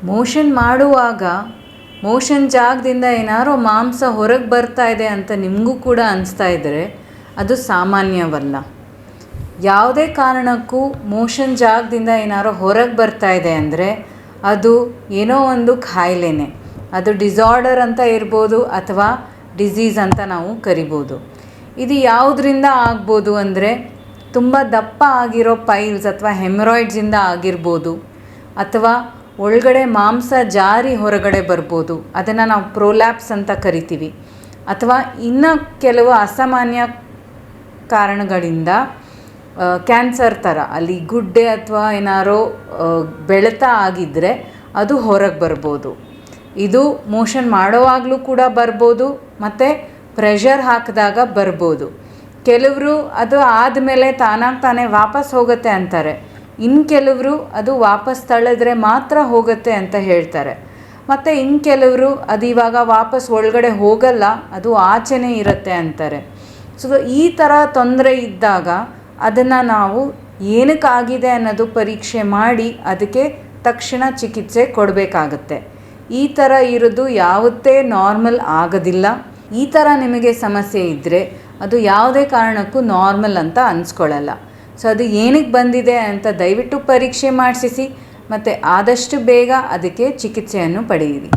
Motion ಮಾಡುವಾಗ motion ಜಾಗದಿಂದ ಏನಾರೋ ಮಾಂಸ ಹೊರಗೆ ಬರ್ತಾ ಇದೆ ಅಂತ ನಿಮಗೂ ಕೂಡ ಅನಿಸ್ತಾ ಇದ್ದರೆ ಅದು ಸಾಮಾನ್ಯವಲ್ಲ. ಯಾವುದೇ ಕಾರಣಕ್ಕೂ ಮೋಷನ್ ಜಾಗದಿಂದ ಏನಾರೋ ಹೊರಗೆ ಬರ್ತಾ ಇದೆ ಅಂದರೆ ಅದು ಏನೋ ಒಂದು ಕಾಯಿಲೆನೇ. ಅದು ಡಿಸಾರ್ಡರ್ ಅಂತ ಇರ್ಬೋದು ಅಥವಾ ಡಿಸೀಸ್ ಅಂತ ನಾವು ಕರಿಬೋದು. ಇದು ಯಾವುದರಿಂದ ಆಗ್ಬೋದು ಅಂದರೆ ತುಂಬ ದಪ್ಪ ಆಗಿರೋ ಪೈಲ್ಸ್ ಅಥವಾ ಹೆಮರಾಯ್ಡ್ಸಿಂದ ಆಗಿರ್ಬೋದು, ಅಥವಾ ಒಳಗಡೆ ಮಾಂಸ ಜಾರಿ ಹೊರಗಡೆ ಬರ್ಬೋದು, ಅದನ್ನು ನಾವು ಪ್ರೋಲ್ಯಾಪ್ಸ್ ಅಂತ ಕರಿತೀವಿ. ಅಥವಾ ಇನ್ನು ಕೆಲವು ಅಸಾಮಾನ್ಯ ಕಾರಣಗಳಿಂದ ಕ್ಯಾನ್ಸರ್ ಥರ ಅಲ್ಲಿ ಗುಡ್ಡೆ ಅಥವಾ ಏನಾರೋ ಬೆಳೆತ ಆಗಿದ್ದರೆ ಅದು ಹೊರಗೆ ಬರ್ಬೋದು. ಇದು ಮೋಷನ್ ಮಾಡೋವಾಗಲೂ ಕೂಡ ಬರ್ಬೋದು ಮತ್ತು ಪ್ರೆಷರ್ ಹಾಕಿದಾಗ ಬರ್ಬೋದು. ಕೆಲವರು ಅದು ಆದಮೇಲೆ ತಾನೇ ವಾಪಸ್ ಹೋಗುತ್ತೆ ಅಂತಾರೆ. ಇನ್ನು ಕೆಲವರು ಅದು ವಾಪಸ್ ತಳ್ಳಿದ್ರೆ ಮಾತ್ರ ಹೋಗುತ್ತೆ ಅಂತ ಹೇಳ್ತಾರೆ. ಮತ್ತು ಇನ್ನು ಕೆಲವರು ಅದು ಇವಾಗ ವಾಪಸ್ ಒಳಗಡೆ ಹೋಗಲ್ಲ, ಅದು ಆಚೆನೇ ಇರುತ್ತೆ ಅಂತಾರೆ. ಸೊ ಈ ಥರ ತೊಂದರೆ ಇದ್ದಾಗ ಅದನ್ನು ನಾವು ಏನಕ್ಕಾಗಿದೆ ಅನ್ನೋದು ಪರೀಕ್ಷೆ ಮಾಡಿ ಅದಕ್ಕೆ ತಕ್ಷಣ ಚಿಕಿತ್ಸೆ ಕೊಡಬೇಕಾಗತ್ತೆ. ಈ ಥರ ಇರೋದು ಯಾವತ್ತೇ ನಾರ್ಮಲ್ ಆಗೋದಿಲ್ಲ. ಈ ಥರ ನಿಮಗೆ ಸಮಸ್ಯೆ ಇದ್ದರೆ ಅದು ಯಾವುದೇ ಕಾರಣಕ್ಕೂ ನಾರ್ಮಲ್ ಅಂತ ಅನಿಸ್ಕೊಳ್ಳಲ್ಲ. ಸೊ ಅದು ಏನಕ್ಕೆ ಬಂದಿದೆ ಅಂತ ದಯವಿಟ್ಟು ಪರೀಕ್ಷೆ ಮಾಡಿಸಿ ಮತ್ತು ಆದಷ್ಟು ಬೇಗ ಅದಕ್ಕೆ ಚಿಕಿತ್ಸೆಯನ್ನು ಪಡೆಯಿರಿ.